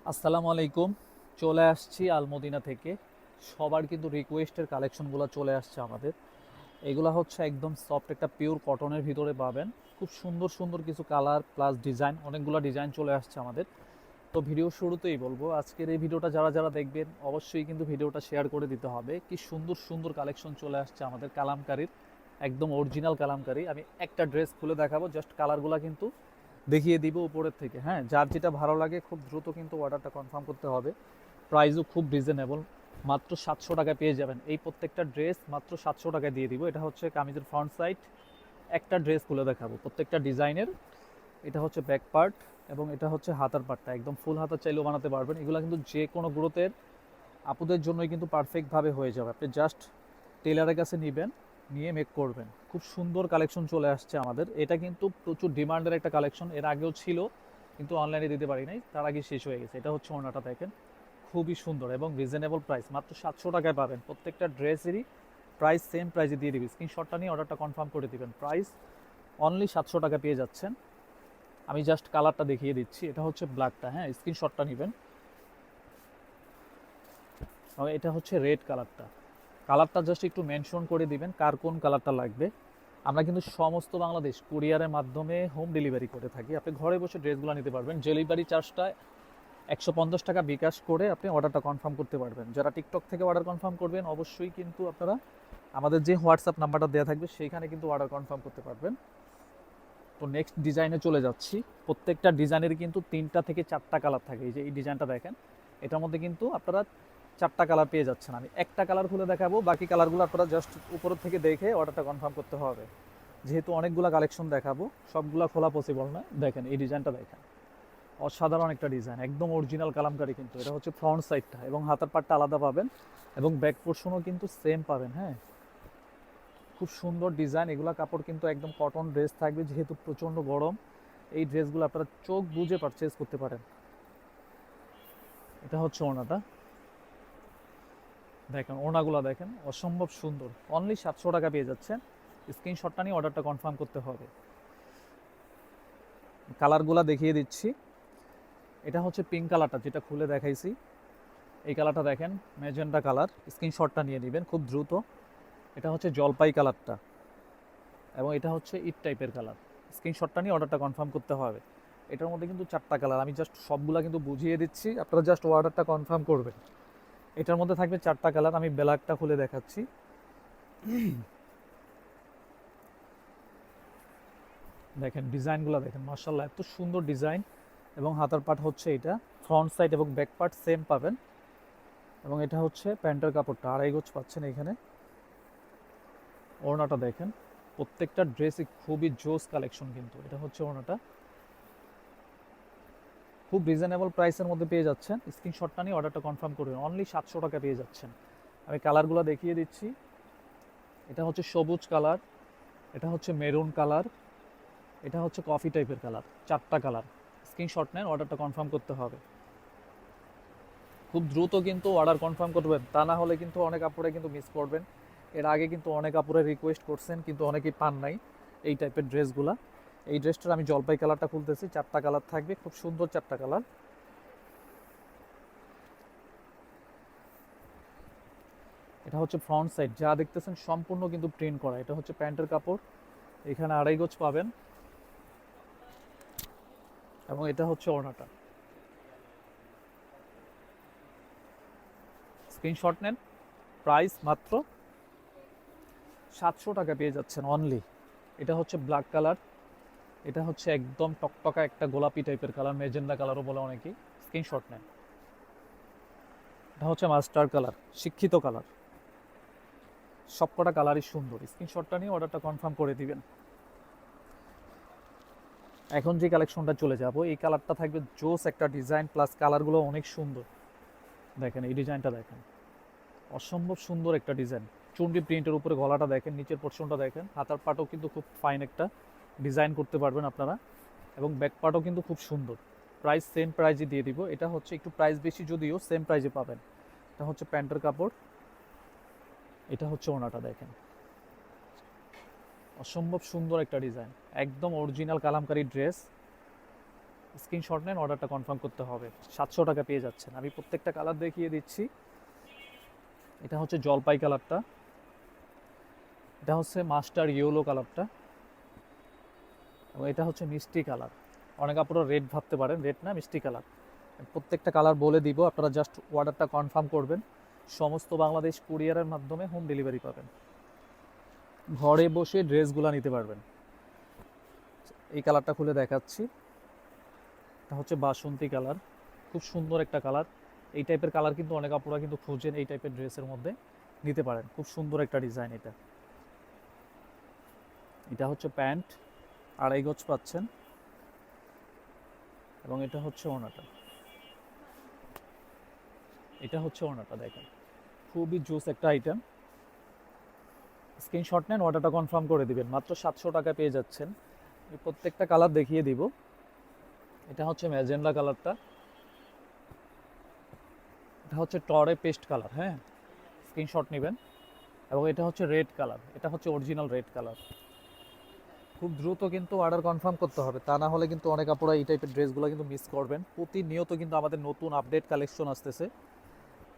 আসসালামু আলাইকুম। চলে আসছি আলমদিনা থেকে। সবার কিন্তু রিকোয়েস্টের কালেকশনগুলো চলে আসছে আমাদের। এগুলা হচ্ছে একদম সফট একটা পিওর কটনের ভিতরে পাবেন। খুব সুন্দর সুন্দর কিছু কালার প্লাস ডিজাইন, অনেকগুলো ডিজাইন চলে আসছে আমাদের। তো ভিডিও শুরুতেই বলবো, আজকের এই ভিডিওটা যারা যারা দেখবেন অবশ্যই কিন্তু ভিডিওটা শেয়ার করে দিতে হবে। কি সুন্দর সুন্দর কালেকশন চলে আসছে আমাদের কালামকারীর, একদম অরিজিনাল কালামকারী। আমি একটা ড্রেস খুলে দেখাবো, জাস্ট কালারগুলো কিন্তু দেখিয়ে দিব উপরের থেকে। হ্যাঁ, যার যেটা ভালো লাগে খুব দ্রুত কিন্তু অর্ডারটা কনফার্ম করতে হবে। প্রাইসও খুব রিজনেবল, মাত্র 700 টাকায় পেয়ে যাবেন। এই প্রত্যেকটা ড্রেস মাত্র 700 টাকায় দিয়ে দিব। এটা হচ্ছে কামিজের ফ্রন্ট সাইড। একটা ড্রেস খুলে দেখাবো প্রত্যেকটা ডিজাইনের। এটা হচ্ছে ব্যাক পার্ট এবং এটা হচ্ছে হাতার পার্টটা, একদম ফুল হাতা চাইলেও বানাতে পারবেন। এগুলো কিন্তু যে কোনো গ্রোথের আপুদের জন্যই কিন্তু পারফেক্টভাবে হয়ে যাবে। আপনি জাস্ট টেলারের কাছে নেবেন, নিয়ে মেক করবেন। খুব সুন্দর কালেকশন চলে আসছে আমাদের। এটা কিন্তু প্রচুর ডিমান্ডের একটা কালেকশন, এর আগেও ছিল কিন্তু অনলাইনে দিতে পারি নাই, তার আগে শেষ হয়ে গেছে। এটা হচ্ছে ওড়নাটা দেখেন, খুবই সুন্দর এবং রিজনেবল প্রাইস, মাত্র 700 টাকায় পাবেন। প্রত্যেকটা ড্রেসেরই প্রাইস সেম প্রাইসে দিয়ে দিবি। স্ক্রিনশটটা নিয়ে অর্ডারটা কনফার্ম করে দিবেন। প্রাইস অনলি 700 টাকা পেয়ে যাচ্ছেন। আমি জাস্ট কালারটা দেখিয়ে দিচ্ছি। এটা হচ্ছে ব্ল্যাকটা, হ্যাঁ, স্ক্রিনশটটা নেবেন। এটা হচ্ছে রেড কালারটা। কালারটা জাস্ট একটু মেনশন করে দিবেন কার কোন কালারটা লাগবে। আমরা কিন্তু সমস্ত বাংলাদেশ কুরিয়ারের মাধ্যমে হোম ডেলিভারি করে থাকি। আপনি ঘরে বসে ড্রেসগুলো নিতে পারবেন। ডেলিভারি চার্জটা 150 টাকা বিকাশ করে আপনি অর্ডারটা কনফার্ম করতে পারবেন। যারা টিকটক থেকে অর্ডার কনফার্ম করবেন অবশ্যই কিন্তু আপনারা আমাদের যে হোয়াটসঅ্যাপ নাম্বারটা দেওয়া থাকবে সেইখানে কিন্তু অর্ডার কনফার্ম করতে পারবেন। তো নেক্সট ডিজাইনে চলে যাচ্ছি। প্রত্যেকটা ডিজাইনের কিন্তু 3টা থেকে 4টা কালার থাকে। এই যে এই ডিজাইনটা দেখেন, এটার মধ্যে কিন্তু আপনারা 4টা কালার পেয়ে যাচ্ছেন। আমি একটা কালার খুলে দেখাবো, বাকি কালারগুলো আপনারা জাস্ট উপর থেকে দেখে অর্ডারটা কনফার্ম করতে হবে। যেহেতু অনেকগুলো কালেকশন দেখাবো, সবগুলা খোলা পসিবল না। দেখেন এই ডিজাইনটা দেখেন, অসাধারণ একটা ডিজাইন, একদম অরিজিনাল কালামকারী। কিন্তু এটা হচ্ছে ফ্রন্ট সাইডটা এবং হাতার পাটটা আলাদা পাবেন এবং ব্যাক পোর্শনও কিন্তু সেম পাবেন। হ্যাঁ, খুব সুন্দর ডিজাইন। এগুলা কাপড় কিন্তু একদম কটন ড্রেস থাকবে, যেহেতু প্রচণ্ড গরম। এই ড্রেসগুলো আপনারা চোখ বুজে পারচেজ করতে পারেন। এটা হচ্ছে ওড়নাটা, দেখেন ওড়নাগুলো দেখেন, অসম্ভব সুন্দর। অনলি 700 টাকা পেয়ে যাচ্ছেন। স্ক্রিনশটটা নিয়ে অর্ডারটা কনফার্ম করতে হবে। কালারগুলো দেখিয়ে দিচ্ছি। এটা হচ্ছে পিঙ্ক কালারটা, যেটা খুলে দেখাইছি। এই কালারটা দেখেন, ম্যাজেন্টা কালার। স্ক্রিনশটটা নিয়ে নেবেন খুব দ্রুত। এটা হচ্ছে জলপাই কালারটা এবং এটা হচ্ছে ইট টাইপের কালার। স্ক্রিনশটটা নিয়ে অর্ডারটা কনফার্ম করতে হবে। এটার মধ্যে কিন্তু 4টা কালার, আমি জাস্ট সবগুলা কিন্তু বুঝিয়ে দিচ্ছি, আপনারা জাস্ট অর্ডারটা কনফার্ম করবেন। এটার মধ্যে থাকবে 4টা কালার। আমি ব্ল্যাকটা খুলে দেখাচ্ছি। দেখেন ডিজাইনগুলো দেখেন, মার্শাল্লাহ এত সুন্দর ডিজাইন। এবং হাতার পার্ট হচ্ছে এটা, ফ্রন্ট সাইড এবং ব্যাক পার্ট সেম পাবেন। এবং এটা হচ্ছে প্যান্টের কাপড়টা, 2.5 গজ পাচ্ছেন এখানে। ওড়নাটা দেখেন, প্রত্যেকটা ড্রেসই খুবই জোস কালেকশন। কিন্তু এটা হচ্ছে ওড়নাটা, খুব রিজনেবল প্রাইসের মধ্যে পেয়ে যাচ্ছেন। স্ক্রিনশটটা নিয়ে অর্ডারটা কনফার্ম করবেন। অনলি 700 টাকা পেয়ে যাচ্ছেন। আমি কালারগুলো দেখিয়ে দিচ্ছি। এটা হচ্ছে সবুজ কালার, এটা হচ্ছে মেরুন কালার, এটা হচ্ছে কফি টাইপের কালার। 4টা কালার। স্ক্রিনশট নেন, অর্ডারটা কনফার্ম করতে হবে। খুব দ্রুত কিন্তু অর্ডার কনফার্ম করবেন, তা না হলে কিন্তু অনেক আপুরে কিন্তু মিস করবেন। এর আগে কিন্তু অনেক আপুরে রিকোয়েস্ট করছেন কিন্তু অনেকেই পান নাই এই টাইপের ড্রেসগুলা। এই ড্রেসটার আমি জলপাই কালারটা খুলতেছি। 4টা কালার থাকবে, খুব সুন্দর 4টা কালার। এটা হচ্ছে ফ্রন্ট সাইড, যা দেখতেছেন সম্পূর্ণ কিন্তু প্রিন্ট করা। এটা হচ্ছে প্যান্টের কাপড়, এখানে 2.5 গজ পাবেন। এবং এটা হচ্ছে ওড়নাটা। স্ক্রিনশট নেন। প্রাইস মাত্র 700 টাকা পেয়ে যাচ্ছেন অনলি। এটা হচ্ছে ব্ল্যাক কালার, এটা হচ্ছে একদম টকটকা একটা গোলাপি টাইপের কালার, মেজেন্ডা কালারও বলে অনেকেই। স্ক্রিনশট নেন। এটা হচ্ছে মাস্টার কালার, শিক্ষিত কালার। সবকটা কালারই সুন্দর। স্ক্রিনশটটা নিয়ে অর্ডারটা কনফার্ম করে দিবেন। এখন যে কালেকশনটা চলে যাব, এই কালারটা থাকবে জোস একটা ডিজাইন, প্লাস কালারগুলো অনেক সুন্দর। দেখেন এই ডিজাইনটা দেখেন, অসম্ভব সুন্দর একটা ডিজাইন। চুনরি প্রিন্টের উপরে গলাটা দেখেন, নিচের পোর্শনটা দেখেন। হাতার পাটও কিন্তু খুব ফাইন একটা ডিজাইন করতে পারবেন আপনারা। এবং ব্যাক পার্টও কিন্তু খুব সুন্দর। প্রাইস সেম প্রাইজে দিয়ে দিব। এটা হচ্ছে একটু প্রাইস বেশি, যদিও সেম প্রাইজে পাবেন। এটা হচ্ছে প্যান্টের কাপড়, এটা হচ্ছে ওড়নাটা দেখেন, অসম্ভব সুন্দর একটা ডিজাইন, একদম অরিজিনাল কালামকারী ড্রেস। স্ক্রিনশট নেন, অর্ডারটা কনফার্ম করতে হবে। 700 টাকা পেয়ে যাচ্ছেন। আমি প্রত্যেকটা কালার দেখিয়ে দিচ্ছি। এটা হচ্ছে জলপাই কালারটা, এটা হচ্ছে মাস্টার ইয়েলো কালারটা, এবং এটা হচ্ছে মিষ্টি কালার। অনেক আপনারা রেড ভাবতে পারেন, রেড না, মিষ্টি কালার। প্রত্যেকটা কালার বলে দিব, আপনারা জাস্ট অর্ডারটা কনফার্ম করবেন। সমস্ত বাংলাদেশ কুরিয়ারের মাধ্যমে হোম ডেলিভারি পাবেন। ঘরে বসে ড্রেসগুলো নিতে পারবেন। এই কালারটা খুলে দেখাচ্ছি। এটা হচ্ছে বাসন্তী কালার, খুব সুন্দর একটা কালার। এই টাইপের কালার কিন্তু অনেক আপুরা কিন্তু খুঁজেন, এই টাইপের ড্রেসের মধ্যে নিতে পারেন। খুব সুন্দর একটা ডিজাইন এটা। এটা হচ্ছে প্যান্ট, 2.5 গজ পাচ্ছেন, এবং এটা হচ্ছে ওড়নাটা। এটা হচ্ছে ওড়নাটা, দেখেন খুবই জোস একটা আইটেম। স্ক্রিনশট নেন, অর্ডারটা কনফার্ম করে দিবেন। মাত্র 700 টাকা পেয়ে যাচ্ছেন। আমি প্রত্যেকটা কালার দেখিয়ে দিব। এটা হচ্ছে ম্যাজেন্ডা কালারটা, এটা হচ্ছে টরে পেস্ট কালার, হ্যাঁ, স্ক্রিনশট নেবেন। এবং এটা হচ্ছে রেড কালার, এটা হচ্ছে অরিজিনাল রেড কালার। খুব দ্রুত কিন্তু অর্ডার কনফার্ম করতে হবে, তা না হলে কিন্তু অনেক আপুরা এই টাইপের ড্রেসগুলো কিন্তু মিস করবেন। প্রতিনিয়ত কিন্তু আমাদের নতুন আপডেট কালেকশন আসতেছে,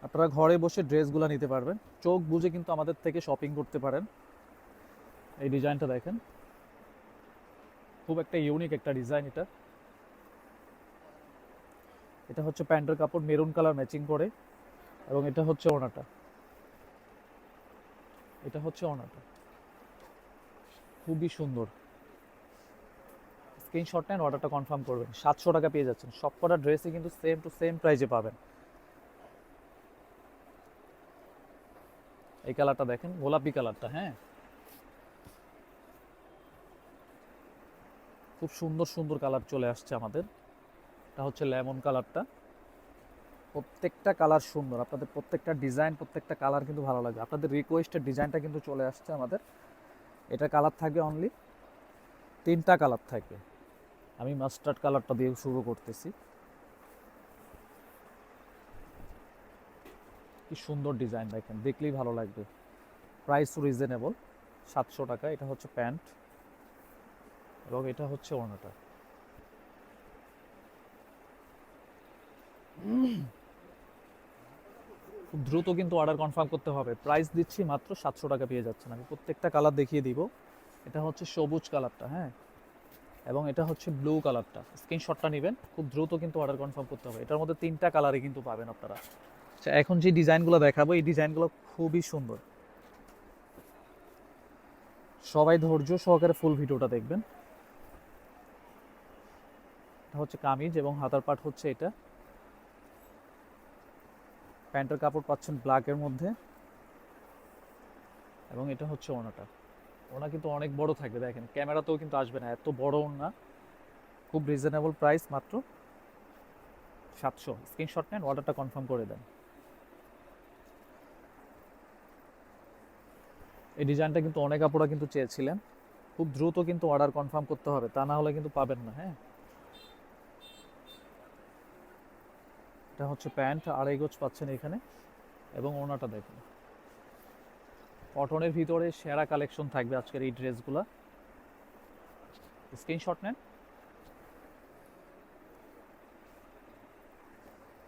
আপনারা ঘরে বসে ড্রেসগুলো নিতে পারবেন। চোখ বুঝে কিন্তু আমাদের থেকে শপিং করতে পারেন। এই ডিজাইনটা দেখেন, খুব একটা ইউনিক একটা ডিজাইন এটা। এটা হচ্ছে প্যান্টের কাপড়, মেরুন কালার ম্যাচিং করে, এবং এটা হচ্ছে ওড়নাটা। এটা হচ্ছে ওড়নাটা, খুবই সুন্দর। স্ক্রিনশট নেন, অর্ডারটা কনফার্ম করবেন। 700 টাকা পেয়ে যাচ্ছেন। সবকটা ড্রেসই কিন্তু সেম টু সেম প্রাইজে পাবেন। এই কালারটা দেখেন, গোলাপি কালারটা, হ্যাঁ, খুব সুন্দর সুন্দর কালার চলে আসছে আমাদের। এটা হচ্ছে লেমন কালারটা। প্রত্যেকটা কালার সুন্দর, আপনাদের প্রত্যেকটা ডিজাইন, প্রত্যেকটা কালার কিন্তু ভালো লাগে। আপনাদের রিকোয়েস্টের ডিজাইনটা কিন্তু চলে আসছে আমাদের। এটা কালার থাকবে অনলি 3টা কালার থাকবে। আমি মাস্টার্ড কালারটা দিয়ে শুরু করতেছি। কি সুন্দর ডিজাইন, দেখেন দেখলেই ভালো লাগবে। প্রাইস রিজনেবল, 700 টাকা। এটা হচ্ছে প্যান্ট, এবং এটা হচ্ছে ওড়নাটা। খুব দ্রুত কিন্তু অর্ডার কনফার্ম করতে হবে। প্রাইস দিচ্ছি মাত্র 700 টাকা পেয়ে যাচ্ছেন। আমি প্রত্যেকটা কালার দেখিয়ে দিব। এটা হচ্ছে সবুজ কালারটা, হ্যাঁ, এবং এটা হচ্ছে ব্লু কালারটা। স্ক্রিনশটটা নেবেন, খুব দ্রুত কিন্তু অর্ডার কনফার্ম করতে হবে। এটার মধ্যে 3টা কালারই কিন্তু পাবেন আপনারা। আচ্ছা, এখন যে ডিজাইনগুলো দেখাবো, এই ডিজাইনগুলো খুবই সুন্দর। সবাই ধৈর্য সহকারে ফুল ভিডিওটা দেখবেন। এটা হচ্ছে কামিজ, এবং হাতার পাট হচ্ছে এটা। প্যান্টের কাপড় পাচ্ছেন ব্ল্যাকের মধ্যে, এবং এটা হচ্ছে ওড়নাটা। ওড়না কিন্তু অনেক বড় থাকবে, দেখেন ক্যামেরাতেও কিন্তু আসবে না, এত বড় ওড়না। খুব রিজনেবল প্রাইস, মাত্র 700। স্ক্রিনশট নেন, অর্ডারটা কনফার্ম করে দেন। এই ডিজাইনটা কিন্তু অনেক আপুরা কিন্তু চেয়েছিলেন। খুব দ্রুত কিন্তু অর্ডার কনফার্ম করতে হবে, তা না হলে কিন্তু পাবেন না, হ্যাঁ। এটা হচ্ছে প্যান্ট, 2.5 গজ পাচ্ছেন এখানে, এবং ওড়নাটা দেখুন। কটনের ভিতরে সেরা কালেকশন থাকবে আজকের এই ড্রেসগুলো। স্ক্রিনশট নেন।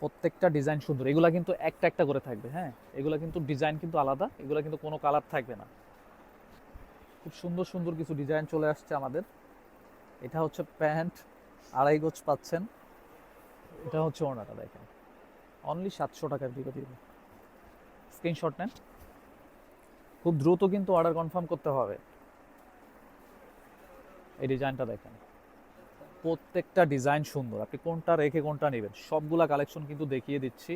প্রত্যেকটা ডিজাইন সুন্দর। এগুলা কিন্তু একটা একটা করে থাকবে, হ্যাঁ, এগুলা কিন্তু ডিজাইন কিন্তু আলাদা, এগুলা কিন্তু কোনো কালার থাকবে না। খুব সুন্দর সুন্দর কিছু ডিজাইন চলে আসছে আমাদের। এটা হচ্ছে প্যান্ট, 2.5 গজ পাচ্ছেন। এটা হচ্ছে ওড়নাটা, দেখেন অনলি 700 টাকার দিকে দিব। স্ক্রিনশট নেন, খুব দ্রুত কিন্তু অর্ডার কনফার্ম করতে হবে। এই ডিজাইনটা দেখেন, প্রত্যেকটা ডিজাইন সুন্দর। আপনি কোনটা রেখে কোনটা নেবেন, সবগুলা কালেকশন কিন্তু দেখিয়ে দিচ্ছি,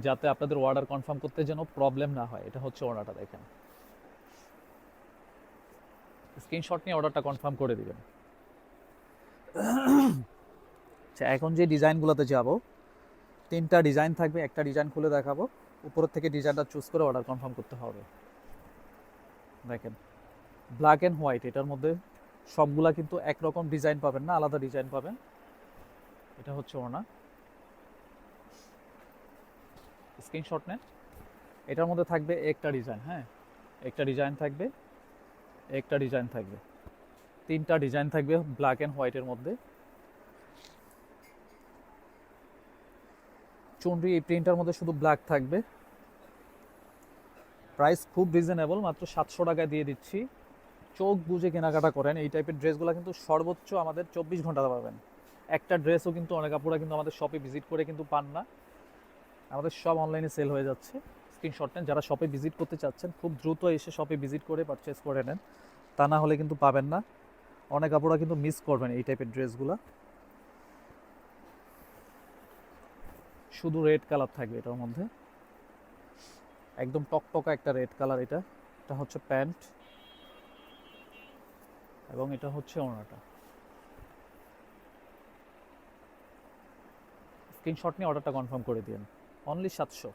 যাতে আপনাদের অর্ডার কনফার্ম করতে যেন প্রবলেম না হয়। এটা হচ্ছে অর্ডারটা দেখেন। স্ক্রিনশট নিয়ে অর্ডারটা কনফার্ম করে দিবেন। আচ্ছা, এখন যে ডিজাইনগুলোতে যাব, 3টা ডিজাইন থাকবে, একটা ডিজাইন খুলে দেখাবো। উপরের থেকে ডিজাইনটা চুজ করে অর্ডার কনফার্ম করতে হবে। দেখেন, ব্ল্যাক অ্যান্ড হোয়াইট, এটার মধ্যে সবগুলা কিন্তু একরকম ডিজাইন পাবেন না, আলাদা ডিজাইন পাবেন। এটা হচ্ছে ওড়না। স্ক্রিনশট নেন। এটার মধ্যে থাকবে একটা ডিজাইন, হ্যাঁ, একটা ডিজাইন থাকবে, একটা ডিজাইন থাকবে, 3টা ডিজাইন থাকবে ব্ল্যাক অ্যান্ড হোয়াইটের মধ্যে। চুনরি এই প্রিন্টার মধ্যে শুধু ব্ল্যাক থাকবে। প্রাইস খুব রিজনেবল, মাত্র 700 টাকায় দিয়ে দিচ্ছি। চোখ বুঝে কেনাকাটা করেন। এই টাইপের ড্রেসগুলো কিন্তু সর্বোচ্চ আমাদের 24 ঘন্টা পাবেন। একটা ড্রেসও কিন্তু অনেক আপুরা কিন্তু আমাদের শপে ভিজিট করে কিন্তু পান না, আমাদের সব অনলাইনে সেল হয়ে যাচ্ছে। স্ক্রিনশট নেন, যারা শপে ভিজিট করতে চাচ্ছেন খুব দ্রুত এসে শপে ভিজিট করে পারচেস করে নেন, তা না হলে কিন্তু পাবেন না। অনেক আপুরা কিন্তু মিস করবেন এই টাইপের ড্রেসগুলো। শুধু রেড কালার থাকবে এটার মধ্যে, একদম টকটকা একটা রেড কালার। এটা এটা হচ্ছে প্যান্ট এবং এটা হচ্ছে ওড়নাটা। স্ক্রিনশট নিয়ে অর্ডারটা কনফার্ম করে দিন, অনলি 700।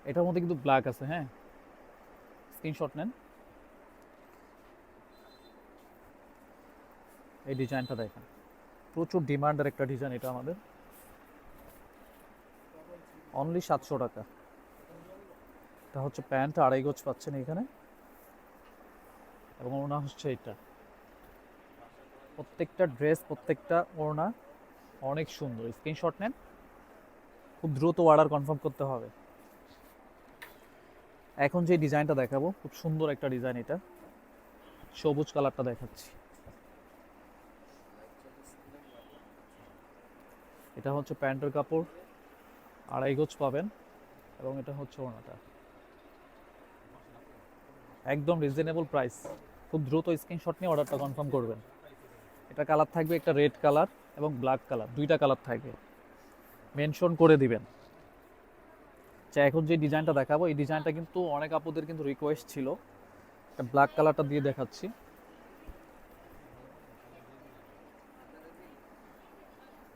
এটার মধ্যে কিন্তু ব্ল্যাক আছে, হ্যাঁ, স্ক্রিনশট নেন। এই ডিজাইনটা দেখেন, প্রচুর ডিমান্ডের একটা ডিজাইন এটা আমাদের, অনলি 700 টাকা। এটা হচ্ছে প্যান্ট, আড়াই গজ পাচ্ছেন এখানে, এবং ওড়না হচ্ছে এটা। প্রত্যেকটা ড্রেস, প্রত্যেকটা ওড়না অনেক সুন্দর। স্ক্রিনশট নেন, খুব দ্রুত অর্ডার কনফার্ম করতে হবে। এখন যে ডিজাইনটা দেখাবো খুব সুন্দর একটা ডিজাইন, এটা সবুজ কালারটা দেখাচ্ছি। এটা হচ্ছে প্যান্টের কাপড়, আড়াই গজ পাবেন, এবং এটা হচ্ছে ওড়নাটা। একদম রিজনেবল প্রাইস, খুব দ্রুত স্ক্রিনশট নিয়ে অর্ডারটা কনফার্ম করবেন। এটা কালার থাকবে একটা রেড কালার এবং ব্ল্যাক কালার, দুইটা কালার থাকবে, মেনশন করে দিবেন। আচ্ছা, এখন যে ডিজাইনটা দেখাবো এই ডিজাইনটা কিন্তু অনেক আপুদের কিন্তু রিকোয়েস্ট ছিল, একটা ব্ল্যাক কালারটা দিয়ে দেখাচ্ছি।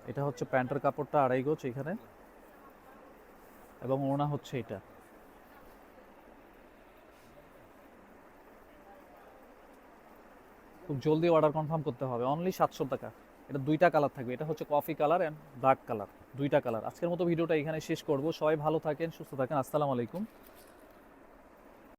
এটা হচ্ছে প্যান্টের কাপড়টা আড়াই গজ এখানে, এবং ওড়না হচ্ছে এটা। খুব জলদি অর্ডার কনফার্ম করতে হবে, অনলি 700 টাকা। এটা দুইটা কালার থাকবে, এটা হচ্ছে coffee colour and black colour, দুইটা কালার। আজকের মতো ভিডিওটা এখানে শেষ করব। সবাই ভালো থাকেন, সুস্থ থাকেন, আসসালামু আলাইকুম।